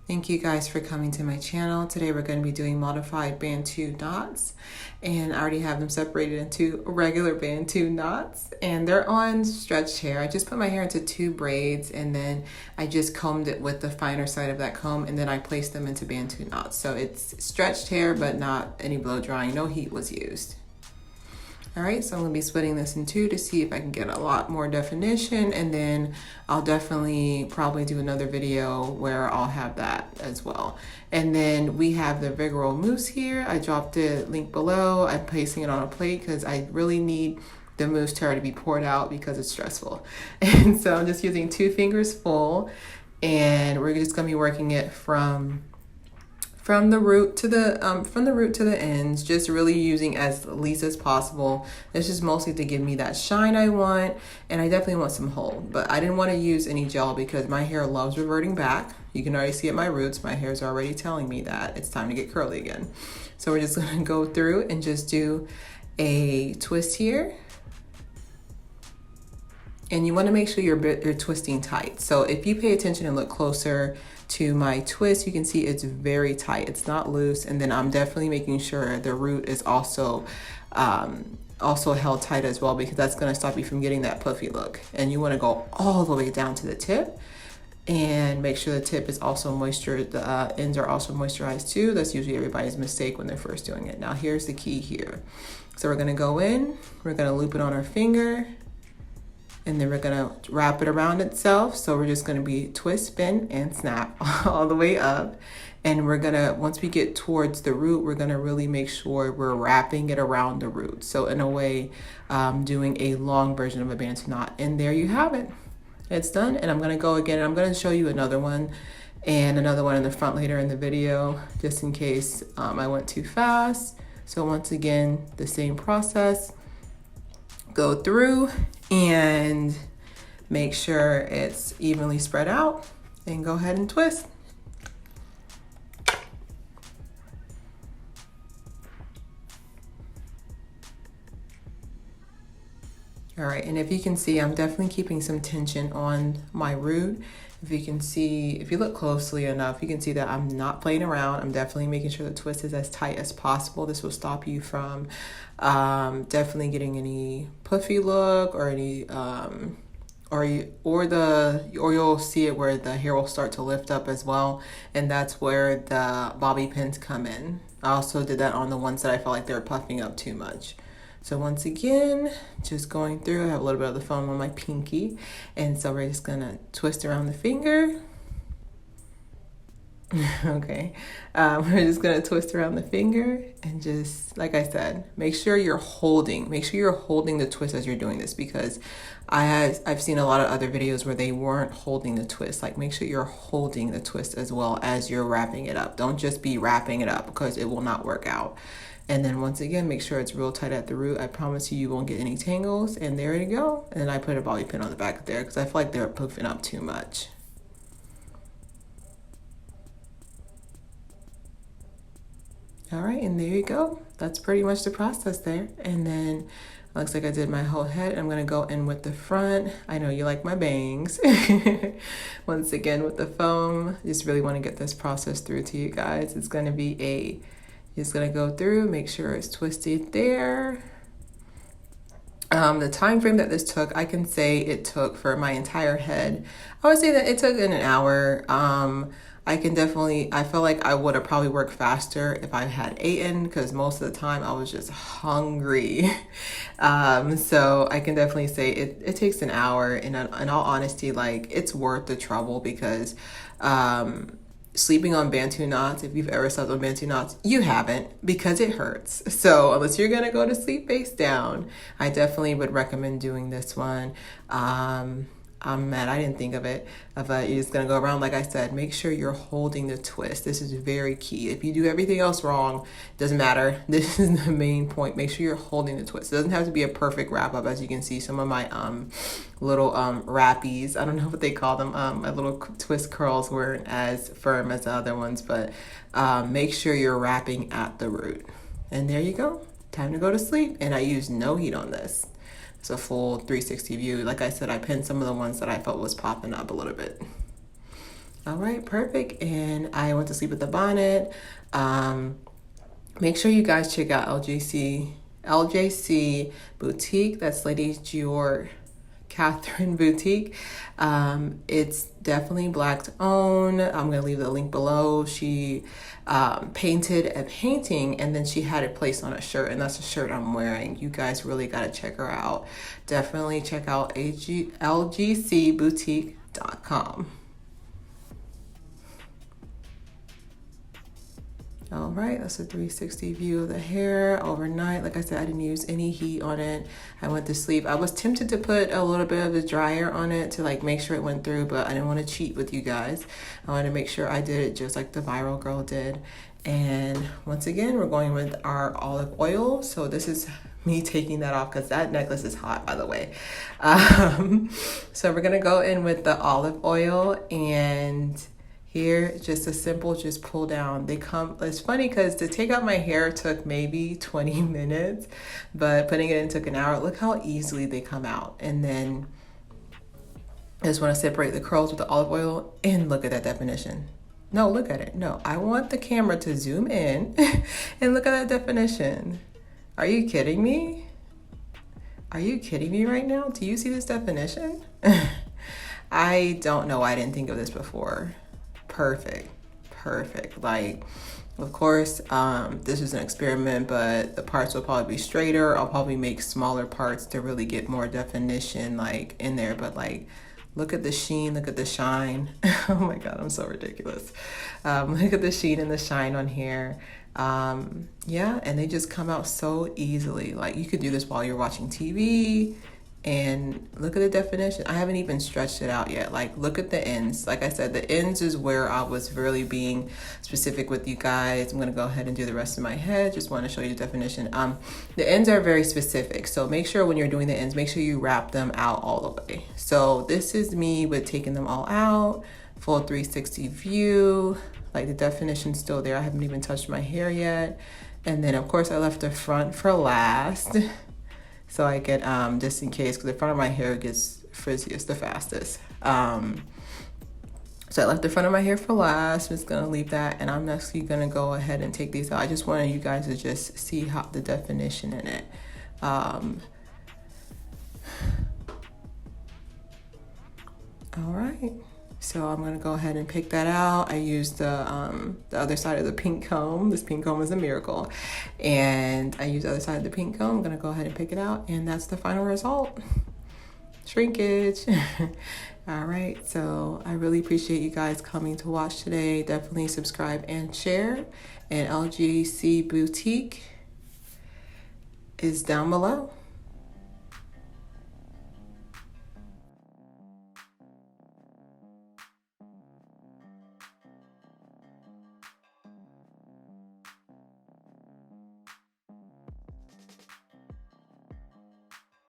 Thank you guys for coming to my channel. Today we're going to be doing modified Bantu knots, and I already have them separated into regular Bantu knots, and they're on stretched hair. I just put my hair into 2 braids, and then I just combed it with the finer side of that comb, and then I placed them into Bantu knots. So it's stretched hair but not any blow drying. No heat was used. All right, so I'm gonna be splitting this in 2 to see if I can get a lot more definition, and then I'll definitely probably do another video where I'll have that as well. And then we have the Vigoro mousse here. I dropped the link below. I'm placing it on a plate because I really need the mousse to be poured out because it's stressful. And so I'm just using 2 fingers full, and we're just gonna be working it from the root to the ends, just really using as least as possible. This is mostly to give me that shine I want, and I definitely want some hold, but I didn't want to use any gel because my hair loves reverting back. You can already see at my roots, my hair is already telling me that it's time to get curly again. So we're just gonna go through and just do a twist here. And you want to make sure you're twisting tight. So if you pay attention and look closer to my twist, you can see it's very tight. It's not loose. And then I'm definitely making sure the root is also held tight as well, because that's going to stop you from getting that puffy look. And you want to go all the way down to the tip and make sure the tip is also moisture. The ends are also moisturized too. That's usually everybody's mistake when they're first doing it. Now here's the key here. So we're going to go in, we're going to loop it on our finger, and then we're gonna wrap it around itself. So we're just gonna be twist, spin, and snap all the way up. And we're gonna, once we get towards the root, we're gonna really make sure we're wrapping it around the root. So in a way, doing a long version of a Bantu knot. And there you have it. It's done. And I'm gonna go again, and I'm gonna show you another one and another one in the front later in the video, just in case I went too fast. So once again, the same process. Go through and make sure it's evenly spread out, and go ahead and twist. All right, and if you can see, I'm definitely keeping some tension on my root. If you can see, if you look closely enough, you can see that I'm not playing around. I'm definitely making sure the twist is as tight as possible. This will stop you from definitely getting any puffy look or any or you'll see it where the hair will start to lift up as well, and that's where the bobby pins come in. I also did that on the ones that I felt like they were puffing up too much. So once again, just going through, I have a little bit of the foam on my pinky, and so we're just gonna twist around the finger. Okay, we're just gonna twist around the finger, and just, like I said, make sure you're holding the twist as you're doing this, because I've seen a lot of other videos where they weren't holding the twist. Like, make sure you're holding the twist as well as you're wrapping it up. Don't just be wrapping it up, because it will not work out. And then once again, make sure it's real tight at the root. I promise you won't get any tangles. And there you go. And then I put a bobby pin on the back there because I feel like they're puffing up too much. All right, and there you go. That's pretty much the process there. And then looks like I did my whole head. I'm gonna go in with the front. I know you like my bangs. Once again with the foam. Just really want to get this process through to you guys. It's gonna be just gonna go through, make sure it's twisted there. The time frame that this took, I can say it took for my entire head. I would say that it took in an hour. I feel like I would have probably worked faster if I had eaten, because most of the time I was just hungry. So I can definitely say it takes an hour. And in all honesty, like, it's worth the trouble, because sleeping on Bantu knots, if you've ever slept on Bantu knots, you haven't, because it hurts. So unless you're gonna go to sleep face down, I definitely would recommend doing this one. I'm mad I didn't think of it, but you're just gonna go around. Like I said, make sure you're holding the twist. This is very key. If you do everything else wrong, doesn't matter. This is the main point. Make sure you're holding the twist. It doesn't have to be a perfect wrap up. As you can see, some of my little wrappies, I don't know what they call them, my little twist curls weren't as firm as the other ones, but make sure you're wrapping at the root. And there you go. Time to go to sleep. And I use no heat on this. It's a full 360 view. Like I said, I pinned some of the ones that I felt was popping up a little bit. All right, perfect. And I went to sleep with the bonnet. Make sure you guys check out LJC Boutique. That's Lady Dior Catherine Boutique. It's definitely Black owned. I'm going to leave the link below. She painted a painting and then she had it placed on a shirt, and that's the shirt I'm wearing. You guys really got to check her out. Definitely check out lgcboutique.com. All right, that's a 360 view of the hair overnight. Like I said, I didn't use any heat on it. I went to sleep. I was tempted to put a little bit of the dryer on it to like make sure it went through, but I didn't want to cheat with you guys. I wanted to make sure I did it just like the viral girl did. And once again, we're going with our olive oil. So this is me taking that off because that necklace is hot, by the way. So we're gonna go in with the olive oil, and here, just a simple, just pull down. They come, it's funny because to take out my hair took maybe 20 minutes, but putting it in took an hour. Look how easily they come out. And then I just want to separate the curls with the olive oil, and look at that definition. No, look at it. No, I want the camera to zoom in and look at that definition. Are you kidding me? Are you kidding me right now? Do you see this definition? I don't know why I didn't think of this before. Perfect. Like, of course, this is an experiment, but the parts will probably be straighter. I'll probably make smaller parts to really get more definition like in there, but like, look at the sheen, look at the shine. Oh my God, I'm so ridiculous. Look at the sheen and the shine on here. Yeah, and they just come out so easily. Like, you could do this while you're watching TV. And look at the definition. I haven't even stretched it out yet. Like, look at the ends. Like I said, the ends is where I was really being specific with you guys. I'm going to go ahead and do the rest of my head. Just want to show you the definition. The ends are very specific. So make sure when you're doing the ends, make sure you wrap them out all the way. So this is me with taking them all out. Full 360 view. Like, the definition's still there. I haven't even touched my hair yet. And then, of course, I left the front for last. So I get, just in case, because the front of my hair gets frizziest the fastest. So I left the front of my hair for last. I'm just going to leave that. And I'm actually going to go ahead and take these out. I just wanted you guys to just see how the definition in it. All right. So I'm going to go ahead and pick that out. I used the other side of the pink comb. This pink comb is a miracle. And I used the other side of the pink comb. I'm going to go ahead and pick it out. And that's the final result. Shrinkage. All right. So I really appreciate you guys coming to watch today. Definitely subscribe and share. And LGC Boutique is down below.